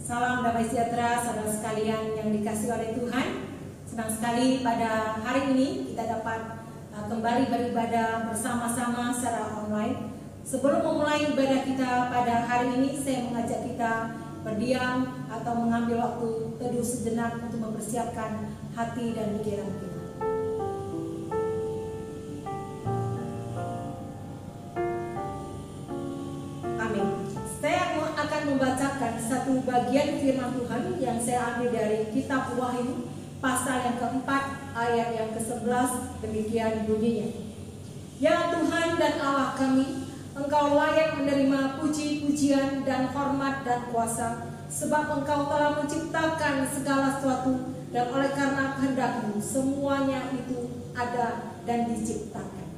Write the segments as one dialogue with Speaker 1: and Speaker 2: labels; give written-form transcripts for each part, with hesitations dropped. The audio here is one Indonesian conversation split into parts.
Speaker 1: Salam damai sejahtera saudara sekalian yang dikasihi oleh Tuhan. Senang sekali pada hari ini kita dapat kembali beribadah bersama-sama secara online. Sebelum memulai ibadah kita pada hari ini, saya mengajak kita berdiam atau mengambil waktu teduh sejenak untuk mempersiapkan hati dan pikiran kita. Amin. Saya akan membacakan satu bagian firman Tuhan yang saya ambil dari kitab Wahyu pasal yang keempat ayat yang ke-11. Demikian bunyinya. Ya Tuhan dan Allah kami, Engkau layak menerima puji-pujian dan hormat dan kuasa, sebab Engkau telah menciptakan segala sesuatu, dan oleh karena kehendak-Mu semuanya itu ada dan diciptakan.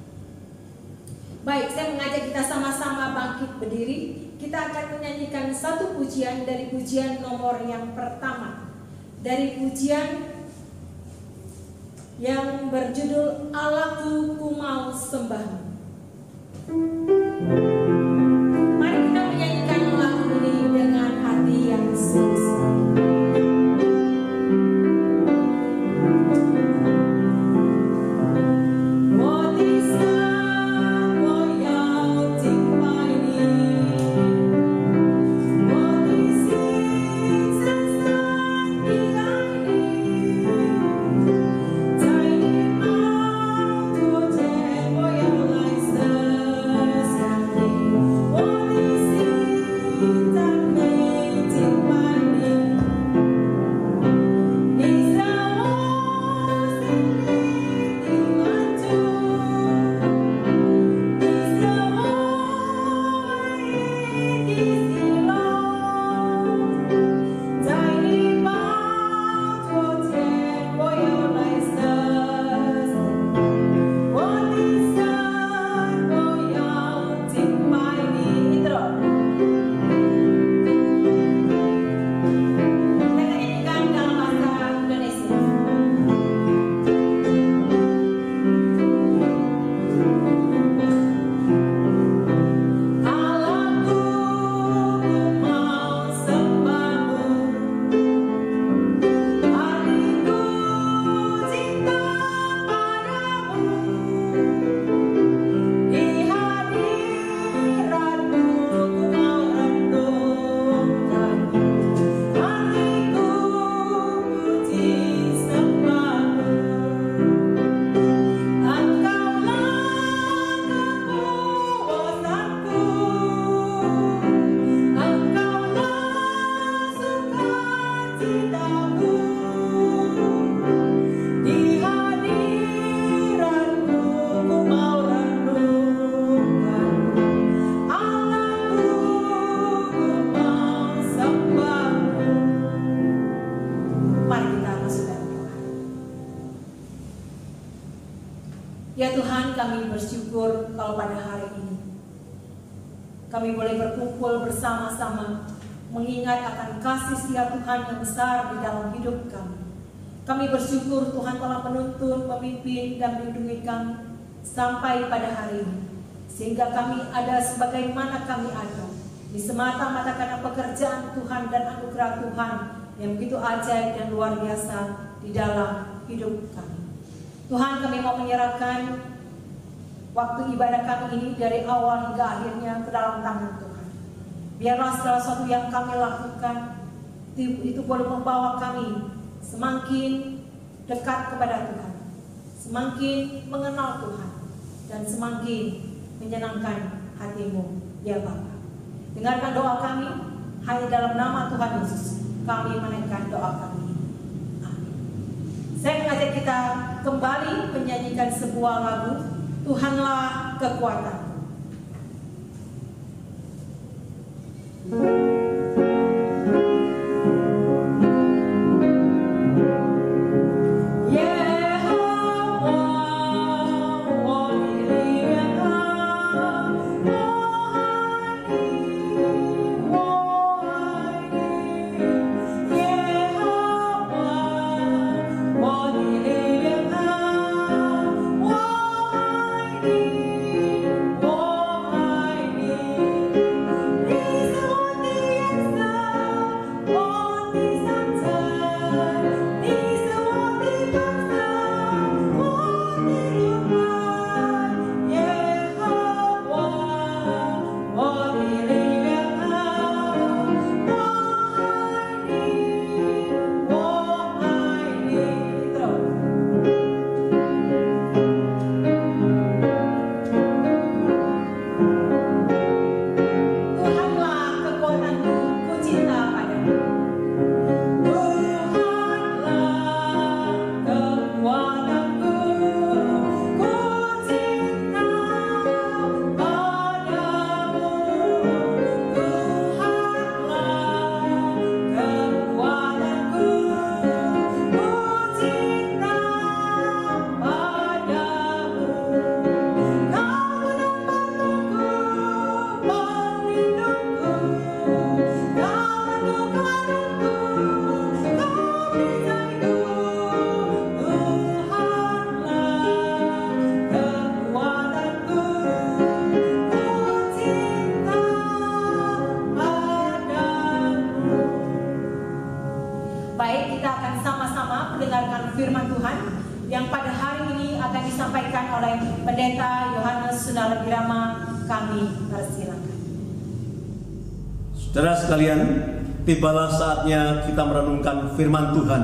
Speaker 1: Baik, saya mengajak kita sama-sama bangkit berdiri. Kita akan menyanyikan satu pujian dari pujian nomor yang pertama, dari pujian yang berjudul Allahku ku mau sembah. Mari kita menyanyikan lagu ini dengan hati yang sungguh. Ya Tuhan, kami bersyukur kalau pada hari ini kami boleh berkumpul bersama-sama mengingat akan kasih setia Tuhan yang besar di dalam hidup kami. Kami bersyukur Tuhan telah menuntun, memimpin, dan melindungi kami sampai pada hari ini, sehingga kami ada sebagaimana kami ada di semata-mata karena pekerjaan Tuhan dan anugerah Tuhan yang begitu ajaib dan luar biasa di dalam hidup kami. Tuhan, kami mau menyerahkan waktu ibadah kami ini dari awal hingga akhirnya ke dalam tangan Tuhan. Biarlah segala sesuatu yang kami lakukan itu boleh membawa kami semakin dekat kepada Tuhan, semakin mengenal Tuhan, dan semakin menyenangkan hati-Mu, ya Bapa. Dengarkan doa kami, hanya dalam nama Tuhan Yesus kami menaikkan doa kami. Saya mengajak kita kembali menyanyikan sebuah lagu, Tuhanlah Kekuatan.
Speaker 2: Why
Speaker 1: cinta padamu. Baik, kita akan sama-sama mendengarkan firman Tuhan yang pada hari ini akan disampaikan oleh Pendeta Yohanes Sunarabirama. Kami persilakan.
Speaker 2: Saudara sekalian, tibalah saatnya kita merenungkan firman Tuhan.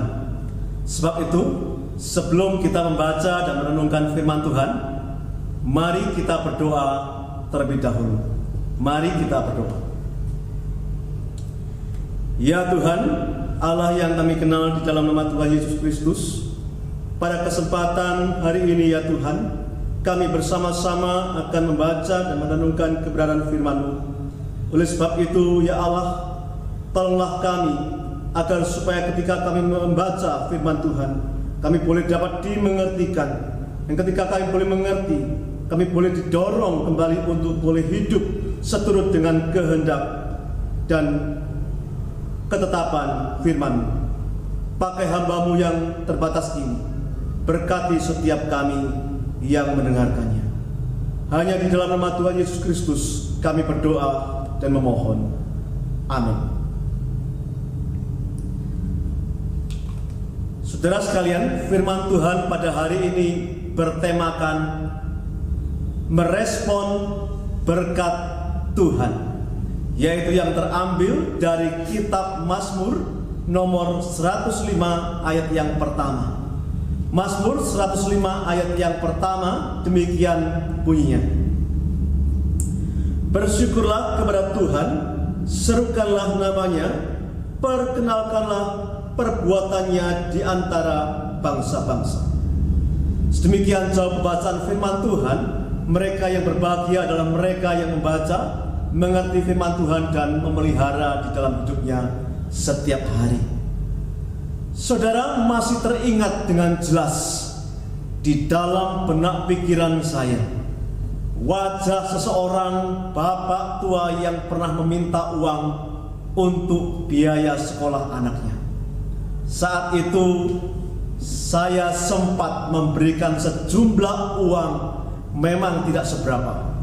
Speaker 2: Sebab itu, sebelum kita membaca dan merenungkan firman Tuhan, mari kita berdoa terlebih dahulu. Mari kita berdoa. Ya Tuhan, Allah yang kami kenal di dalam nama Tuhan Yesus Kristus, pada kesempatan hari ini ya Tuhan, kami bersama-sama akan membaca dan merenungkan kebenaran firman-Mu. Oleh sebab itu ya Allah, tolonglah kami agar supaya ketika kami membaca firman Tuhan, kami boleh dapat dimengertikan. Dan ketika kami boleh mengerti, kami boleh didorong kembali untuk boleh hidup seturut dengan kehendak dan ketetapan firman. Pakai hamba-Mu yang terbatas ini, berkati setiap kami yang mendengarkannya. Hanya di dalam nama Tuhan Yesus Kristus kami berdoa dan memohon. Amin. Saudara sekalian, firman Tuhan pada hari ini bertemakan merespon berkat Tuhan, yaitu yang terambil dari kitab Mazmur nomor 105 ayat yang pertama. Mazmur 105 ayat yang pertama demikian bunyinya. Bersyukurlah kepada Tuhan, serukanlah namanya, perkenalkanlah perbuatannya di antara bangsa-bangsa. Sedemikian jauh pembacaan firman Tuhan. Mereka yang berbahagia adalah mereka yang membaca, mengerti firman Tuhan dan memelihara di dalam hidupnya setiap hari. Saudara, masih teringat dengan jelas di dalam benak pikiran saya wajah seseorang bapak tua yang pernah meminta uang untuk biaya sekolah anaknya. Saat itu saya sempat memberikan sejumlah uang, memang tidak seberapa.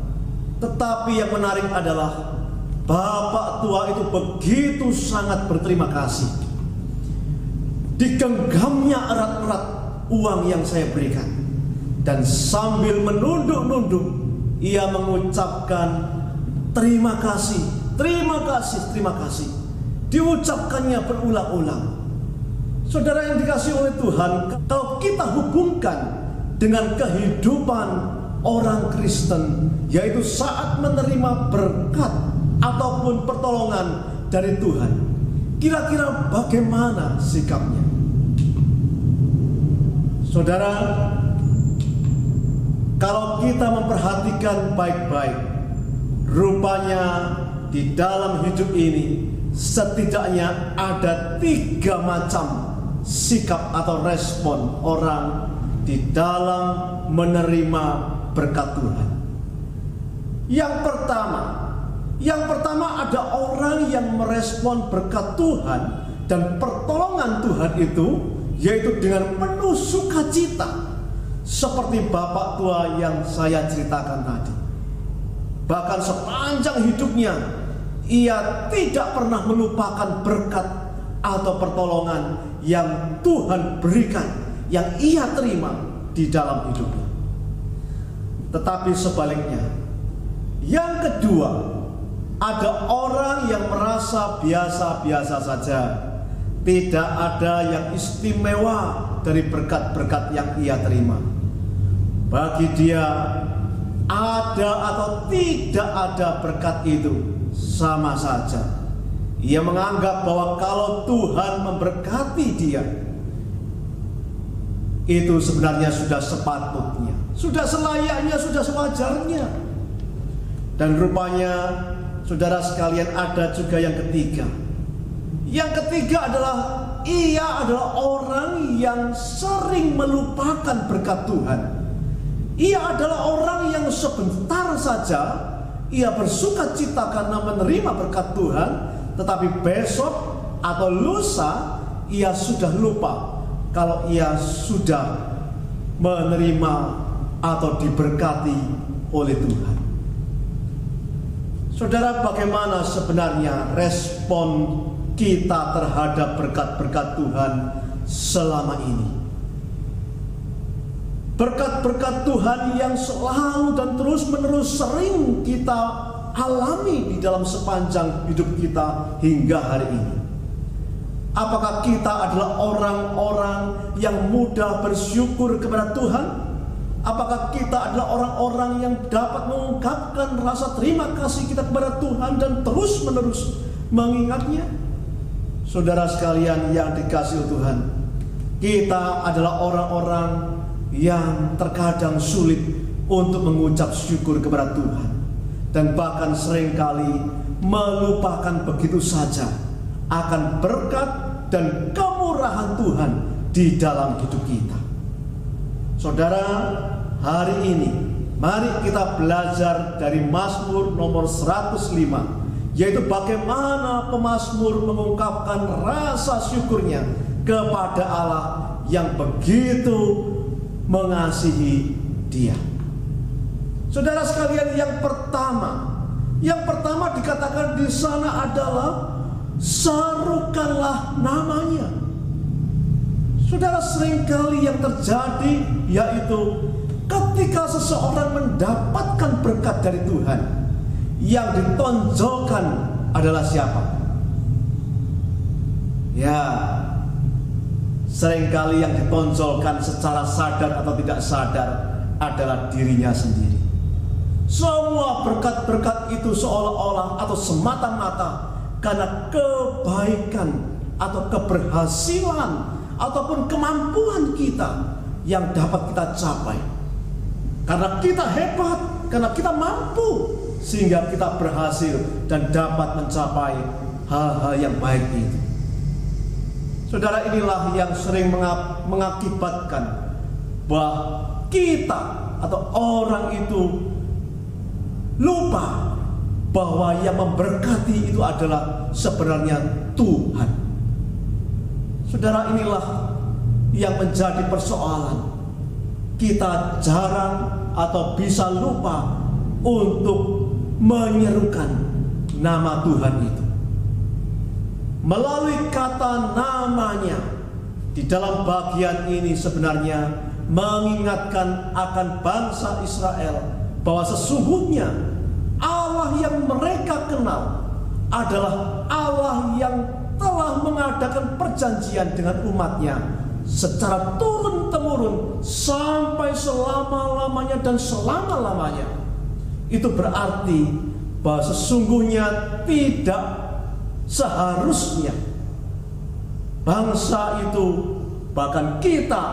Speaker 2: Tetapi yang menarik adalah bapak tua itu begitu sangat berterima kasih. Digenggamnya erat-erat uang yang saya berikan, dan sambil menunduk-nunduk ia mengucapkan terima kasih, terima kasih, terima kasih. Diucapkannya berulang-ulang. Saudara yang dikasihi oleh Tuhan, kalau kita hubungkan dengan kehidupan orang Kristen, yaitu saat menerima berkat ataupun pertolongan dari Tuhan, kira-kira bagaimana sikapnya? Saudara, kalau kita memperhatikan baik-baik, rupanya di dalam hidup ini setidaknya ada 3 macam sikap atau respon orang di dalam menerima berkat Tuhan. Yang pertama ada orang yang merespon berkat Tuhan dan pertolongan Tuhan itu, yaitu dengan penuh sukacita, seperti bapak tua yang saya ceritakan tadi. Bahkan sepanjang hidupnya ia tidak pernah melupakan berkat atau pertolongan yang Tuhan berikan, yang ia terima di dalam hidupnya. Tetapi sebaliknya, yang kedua, ada orang yang merasa biasa-biasa saja, tidak ada yang istimewa dari berkat-berkat yang ia terima. Bagi dia, ada atau tidak ada berkat itu sama saja. Ia menganggap bahwa kalau Tuhan memberkati dia, itu sebenarnya sudah sepatutnya, sudah selayaknya, sudah sewajarnya. Dan rupanya, saudara sekalian, ada juga yang ketiga. Yang ketiga adalah ia adalah orang yang sering melupakan berkat Tuhan. Ia adalah orang yang sebentar saja ia bersuka cita karena menerima berkat Tuhan, tetapi besok atau lusa ia sudah lupa kalau ia sudah menerima atau diberkati oleh Tuhan. Saudara, bagaimana sebenarnya respon kita terhadap berkat-berkat Tuhan selama ini? Berkat-berkat Tuhan yang selalu dan terus-menerus sering kita alami di dalam sepanjang hidup kita hingga hari ini. Apakah kita adalah orang-orang yang mudah bersyukur kepada Tuhan? Apakah kita adalah orang-orang yang dapat mengungkapkan rasa terima kasih kita kepada Tuhan dan terus-menerus mengingatnya? Saudara sekalian yang dikasihi Tuhan, kita adalah orang-orang yang terkadang sulit untuk mengucap syukur kepada Tuhan, dan bahkan seringkali melupakan begitu saja akan berkat dan kemurahan Tuhan di dalam hidup kita. Saudara, hari ini mari kita belajar dari Mazmur nomor 105, yaitu bagaimana pemazmur mengungkapkan rasa syukurnya kepada Allah yang begitu mengasihi dia. Saudara sekalian, yang pertama dikatakan di sana adalah serukanlah namanya. Saudara, seringkali yang terjadi yaitu ketika seseorang mendapatkan berkat dari Tuhan, yang ditonjolkan adalah siapa? Ya, seringkali yang ditonjolkan secara sadar atau tidak sadar adalah dirinya sendiri. Semua berkat-berkat itu seolah-olah atau semata-mata karena kebaikan atau keberhasilan ataupun kemampuan kita yang dapat kita capai. Karena kita hebat, karena kita mampu, sehingga kita berhasil dan dapat mencapai hal-hal yang baik itu. Saudara, inilah yang sering mengakibatkan bahwa kita atau orang itu lupa bahwa yang memberkati itu adalah sebenarnya Tuhan. Saudara, inilah yang menjadi persoalan. Kita jarang atau bisa lupa untuk menyerukan nama Tuhan itu. Melalui kata namanya di dalam bagian ini sebenarnya mengingatkan akan bangsa Israel bahwa sesungguhnya Allah yang mereka kenal adalah Allah yang telah mengadakan perjanjian dengan umatnya secara turun-temurun sampai selama-lamanya dan selama-lamanya. Itu berarti bahwa sesungguhnya tidak seharusnya bangsa itu, bahkan kita,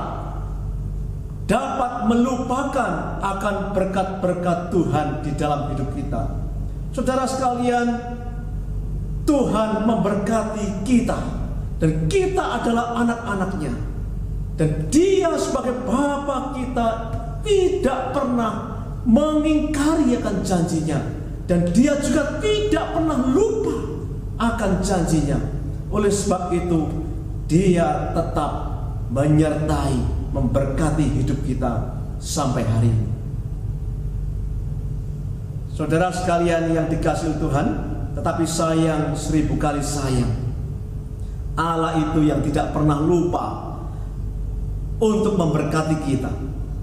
Speaker 2: dapat melupakan akan berkat-berkat Tuhan di dalam hidup kita. Saudara sekalian, Tuhan memberkati kita, dan kita adalah anak-anaknya, dan Dia sebagai Bapa kita tidak pernah mengingkari akan janjinya, dan Dia juga tidak pernah lupa akan janjinya. Oleh sebab itu, Dia tetap menyertai, memberkati hidup kita sampai hari ini. Saudara sekalian yang dikasihi Tuhan, tetapi sayang, 1000 kali sayang, Allah itu yang tidak pernah lupa untuk memberkati kita,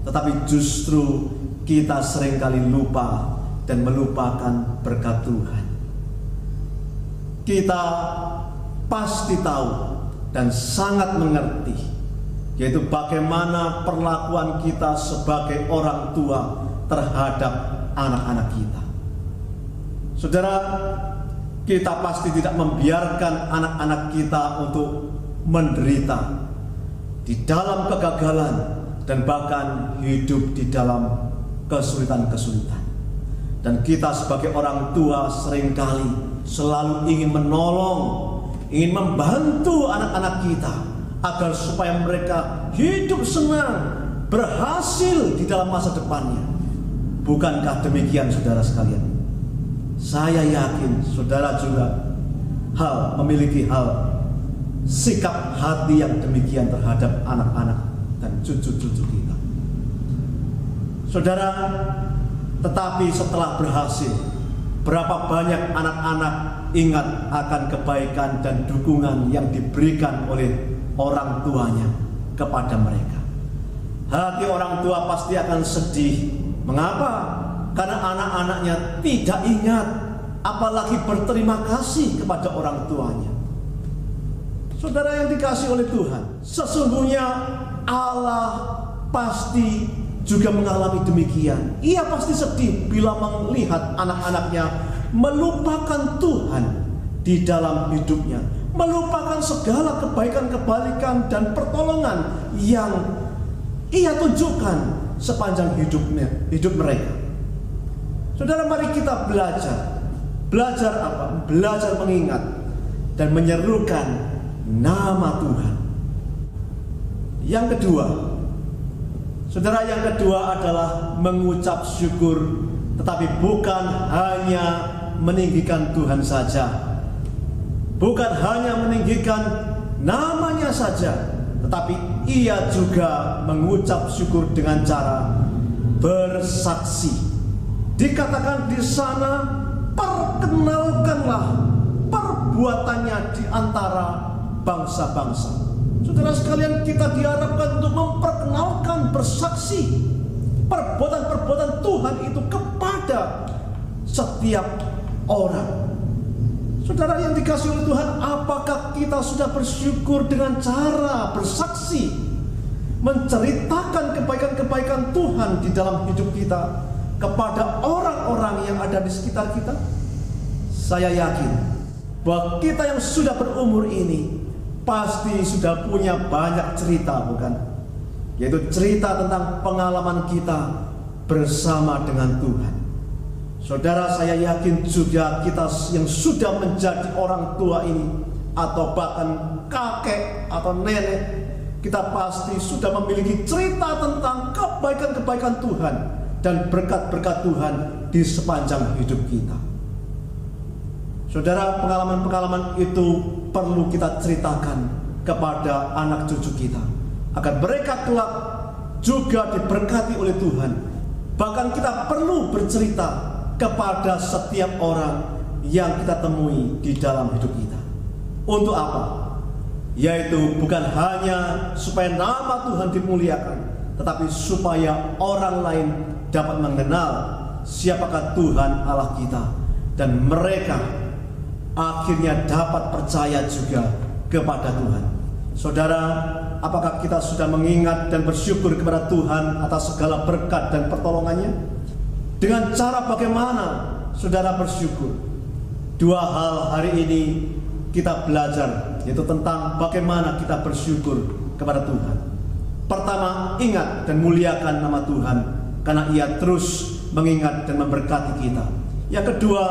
Speaker 2: tetapi justru kita seringkali lupa dan melupakan berkat Tuhan. Kita pasti tahu dan sangat mengerti, yaitu bagaimana perlakuan kita sebagai orang tua terhadap anak-anak kita. Saudara, kita pasti tidak membiarkan anak-anak kita untuk menderita di dalam kegagalan dan bahkan hidup di dalam kesulitan-kesulitan. Dan kita sebagai orang tua seringkali selalu ingin menolong, ingin membantu anak-anak kita agar supaya mereka hidup senang, berhasil di dalam masa depannya. Bukankah demikian, saudara sekalian? Saya yakin saudara juga memiliki sikap hati yang demikian terhadap anak-anak dan cucu-cucu kita. Saudara, tetapi setelah berhasil, berapa banyak anak-anak ingat akan kebaikan dan dukungan yang diberikan oleh orang tuanya kepada mereka. Hati orang tua pasti akan sedih. Mengapa? Karena anak-anaknya tidak ingat, apalagi berterima kasih kepada orang tuanya. Saudara yang dikasihi oleh Tuhan, sesungguhnya Allah pasti juga mengalami demikian. Ia pasti sedih bila melihat anak-anaknya melupakan Tuhan di dalam hidupnya, melupakan segala kebaikan-kebaikan dan pertolongan yang Ia tunjukkan sepanjang hidup mereka. Saudara, mari kita belajar. Belajar apa? Belajar mengingat dan menyerukan nama Tuhan. Yang kedua, saudara, yang kedua adalah mengucap syukur, tetapi bukan hanya meninggikan Tuhan saja, bukan hanya meninggikan namanya saja, tetapi ia juga mengucap syukur dengan cara bersaksi. Dikatakan di sana, perkenalkanlah perbuatannya di antara bangsa-bangsa. Saudara sekalian, kita diharapkan untuk memperkenalkan, bersaksi perbuatan-perbuatan Tuhan itu kepada setiap orang. Saudara yang dikasihi oleh Tuhan, apakah kita sudah bersyukur dengan cara bersaksi, menceritakan kebaikan-kebaikan Tuhan di dalam hidup kita kepada orang-orang yang ada di sekitar kita? Saya yakin bahwa kita yang sudah berumur ini pasti sudah punya banyak cerita, bukan? Yaitu cerita tentang pengalaman kita bersama dengan Tuhan. Saudara, saya yakin juga kita yang sudah menjadi orang tua ini, atau bahkan kakek atau nenek, kita pasti sudah memiliki cerita tentang kebaikan-kebaikan Tuhan dan berkat-berkat Tuhan di sepanjang hidup kita. Saudara, pengalaman-pengalaman itu perlu kita ceritakan kepada anak cucu kita, agar mereka kelak juga diberkati oleh Tuhan. Bahkan kita perlu bercerita kepada setiap orang yang kita temui di dalam hidup kita. Untuk apa? Yaitu bukan hanya supaya nama Tuhan dimuliakan, tetapi supaya orang lain dapat mengenal siapakah Tuhan Allah kita, dan mereka akhirnya dapat percaya juga kepada Tuhan. Saudara, apakah kita sudah mengingat dan bersyukur kepada Tuhan atas segala berkat dan pertolongannya? Dengan cara bagaimana saudara bersyukur? Dua hal hari ini kita belajar, yaitu tentang bagaimana kita bersyukur kepada Tuhan. Pertama, ingat dan muliakan nama Tuhan, karena Ia terus mengingat dan memberkati kita. Yang kedua,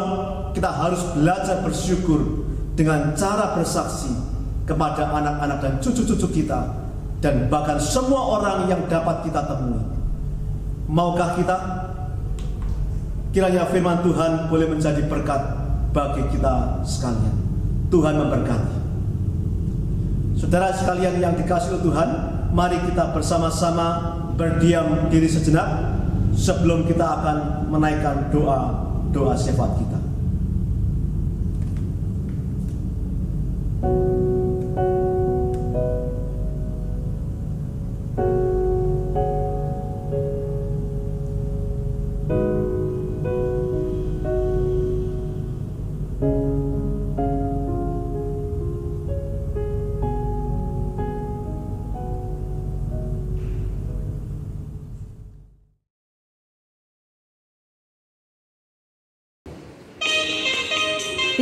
Speaker 2: kita harus belajar bersyukur dengan cara bersaksi kepada anak-anak dan cucu-cucu kita, dan bahkan semua orang yang dapat kita temui. Maukah kita? Kiranya firman Tuhan boleh menjadi berkat bagi kita sekalian. Tuhan memberkati. Saudara sekalian yang dikasihi Tuhan, mari kita bersama-sama berdiam diri sejenak sebelum kita akan menaikkan doa syafaat kita.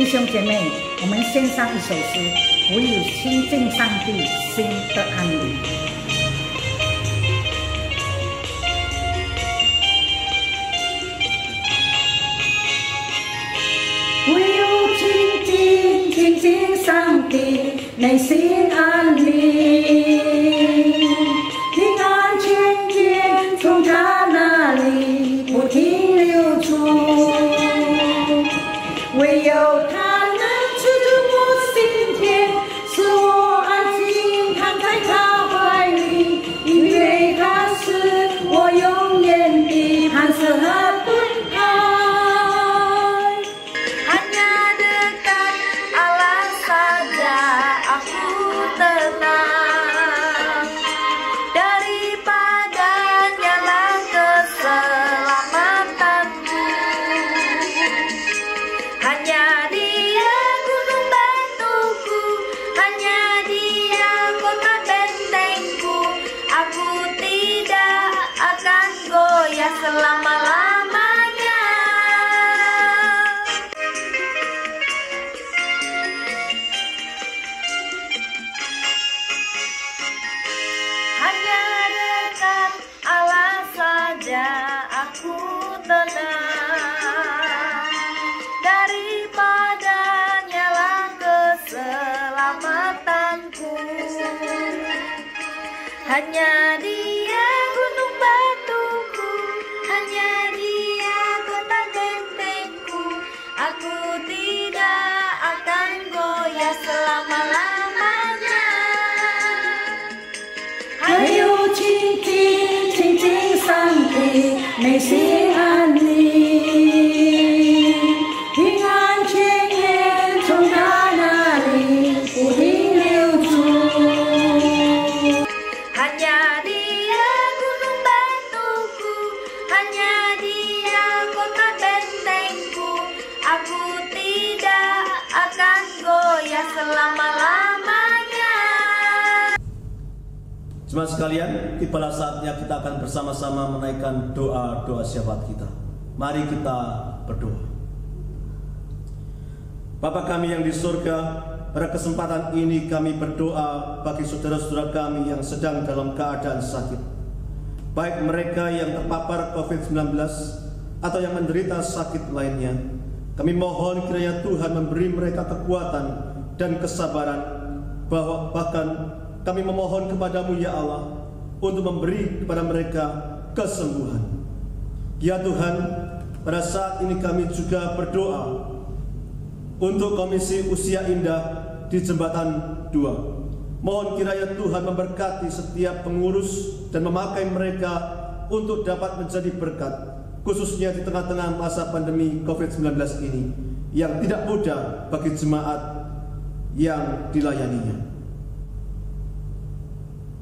Speaker 3: 弟兄姐妹，我们献上一首诗，唯有亲近上帝，心得安宁。唯有亲近上帝，内心安宁，平安泉源从他那里不停流出，唯有他能治我心田，使我安静躺在他怀里，因为他是我永远的磐石和盾牌。
Speaker 4: Selama-lamanya hanya dekat Allah saja aku tenang, daripadanya lah keselamatanku. Hanya Dia gunung batuku, hanya Dia kota bentengku, aku tidak akan goyah selama-lamanya.
Speaker 3: Ayo亲近上帝，内心安宁，平安泉源从他那里不停流出。
Speaker 4: Hanya Dia gunung batuku, hanya Dia kota bentengku, aku tidak akan goyah selama-lamanya.
Speaker 2: Jemaat sekalian, pada saatnya kita akan bersama-sama menaikkan doa-doa syafaat kita. Mari kita berdoa. Bapa kami yang di surga, pada kesempatan ini kami berdoa bagi saudara-saudara kami yang sedang dalam keadaan sakit, baik mereka yang terpapar COVID-19 atau yang menderita sakit lainnya. Kami mohon kiranya Tuhan memberi mereka kekuatan dan kesabaran, bahkan kami memohon kepadamu ya Allah untuk memberi kepada mereka kesembuhan. Ya Tuhan, pada saat ini kami juga berdoa untuk Komisi Usia Indah di Jembatan 2. Mohon kiranya Tuhan memberkati setiap pengurus dan memakai mereka untuk dapat menjadi berkat, khususnya di tengah-tengah masa pandemi COVID-19 ini yang tidak mudah bagi jemaat yang dilayaninya.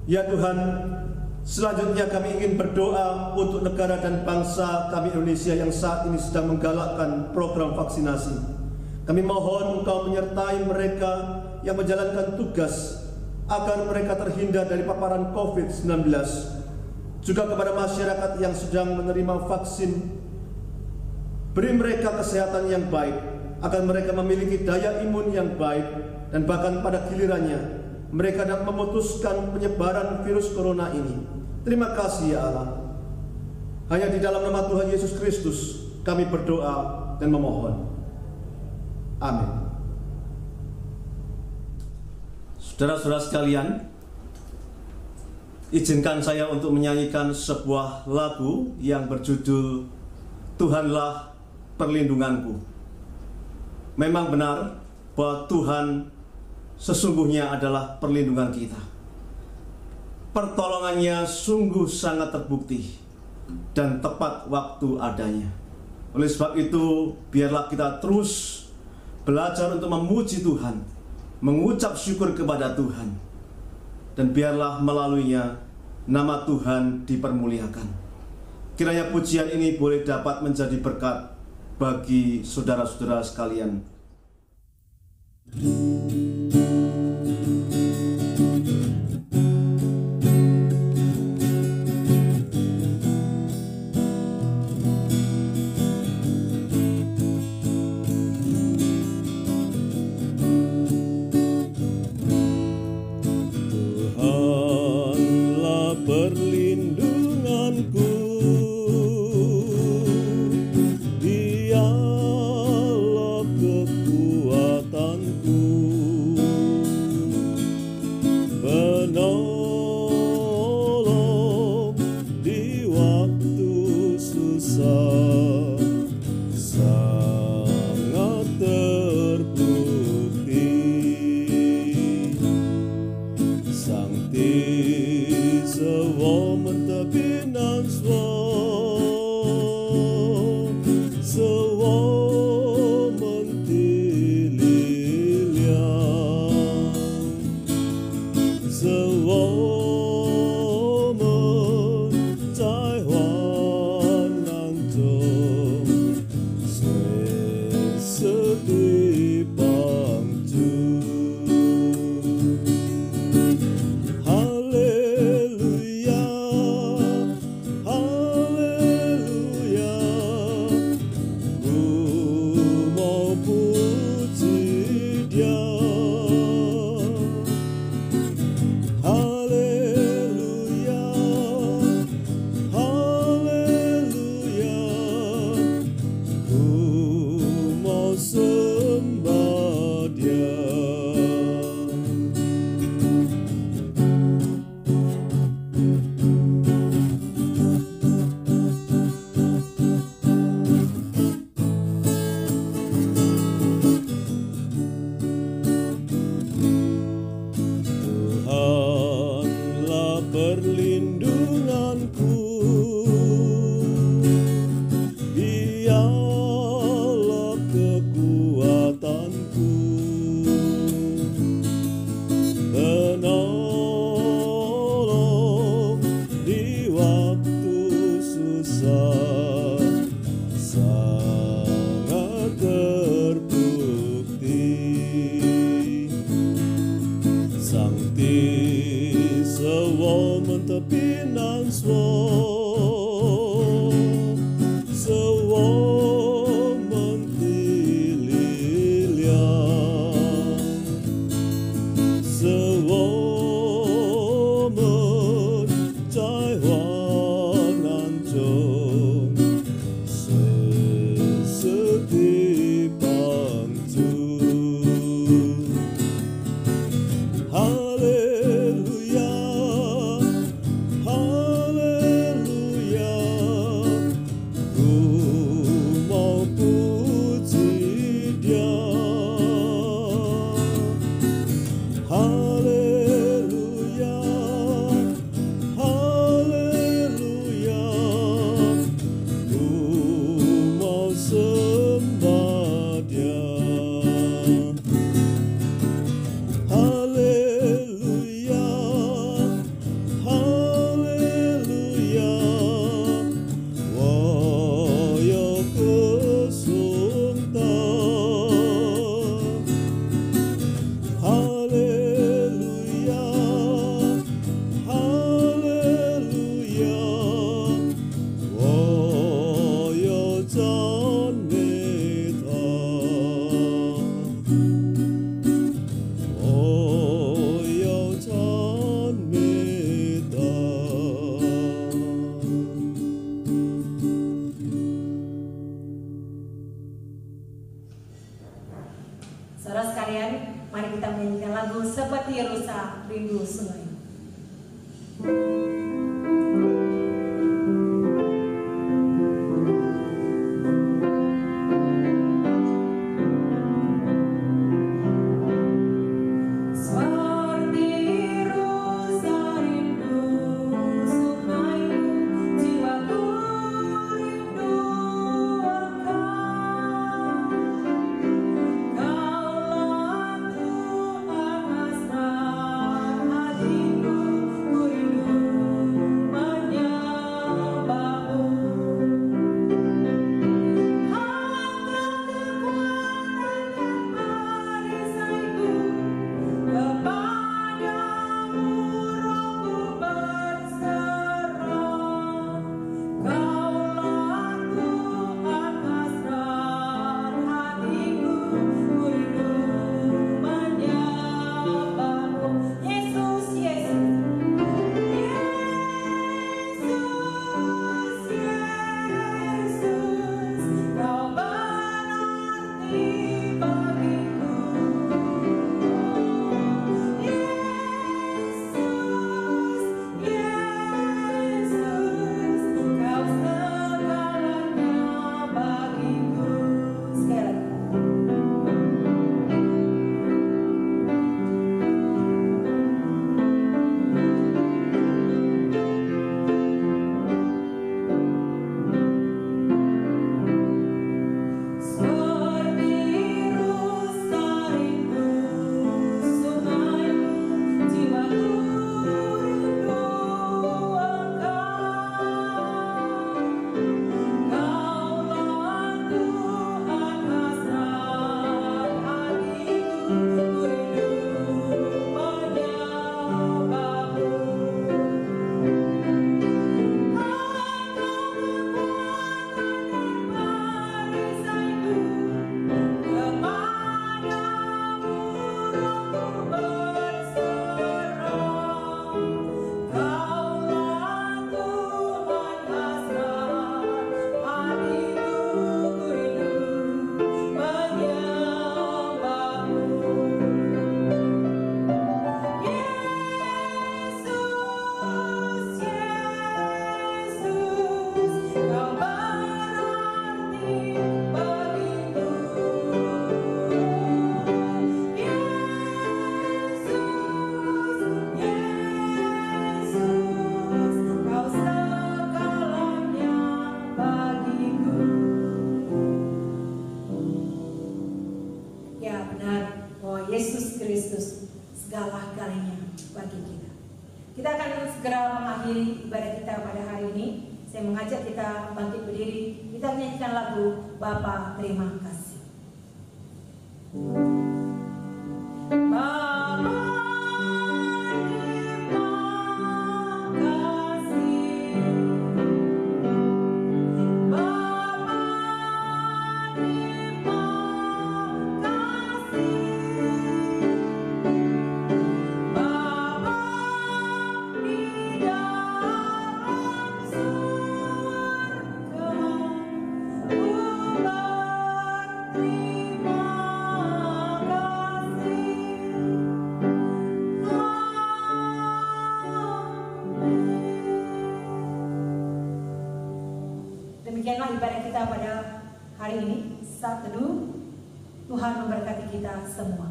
Speaker 2: Ya Tuhan, selanjutnya kami ingin berdoa untuk negara dan bangsa kami Indonesia yang saat ini sedang menggalakkan program vaksinasi. Kami mohon Engkau menyertai mereka yang menjalankan tugas agar mereka terhindar dari paparan COVID-19. Juga kepada masyarakat yang sedang menerima vaksin, beri mereka kesehatan yang baik, agar mereka memiliki daya imun yang baik, dan bahkan pada gilirannya mereka dapat memutuskan penyebaran virus corona ini. Terima kasih ya Allah. Hanya di dalam nama Tuhan Yesus Kristus kami berdoa dan memohon. Amin. Saudara-saudara sekalian, izinkan saya untuk menyanyikan sebuah lagu yang berjudul Tuhanlah Perlindunganku. Memang benar bahwa Tuhan sesungguhnya adalah perlindungan kita. Pertolongannya sungguh sangat terbukti dan tepat waktu adanya. Oleh sebab itu, biarlah kita terus belajar untuk memuji Tuhan, mengucap syukur kepada Tuhan, dan biarlah melaluinya nama Tuhan dipermuliakan. Kiranya pujian ini boleh dapat menjadi berkat bagi saudara-saudara sekalian. 我们在患难中随时的帮助。哈利路亚，哈利路亚，如mau puji Dia. Haleluya, haleluya, ku mau sembah Dia. Haleluya, haleluya, 我要歌颂他。哈利路亚，哈利路亚，我要赞美他，我要赞美他。
Speaker 1: Saudara sekalian, mari kita menyanyikan lagu Seperti Rusa Rindu Sungai. Seperti rusa rindu sungai, jiwaku rindu Engkau. Kaulah Tuhan hasrat hatiku, ku rindu menyembahmu. Engkau kekuatan dan perisaiku, kepadamu rohku berserah. Kaulah Tuhan hasrat hatiku, ku rindu menyembahmu. Yesus, Yesus, Yesus, Yesus, Kau berarti bagiku. Yesus, Yesus, Kau segalanya bagiku. Sekali lagi. Seperti rusa rindu sungai, jiwaku rindu Engkau. Kaulah Tuhan hasrat hatiku, ku rindu menyembahmu. Ya benar bahwa Yesus Kristus segala-galanya bagi kita. Kita akan segera mengakhiri ibadah kita pada hari ini. Saya mengajak kita bangkit berdiri. Kita menyanyikan lagu Bapa Terima Kasih. Bapa terima kasih. Bapa ini, saat teduh. Tuhan memberkati kita semua.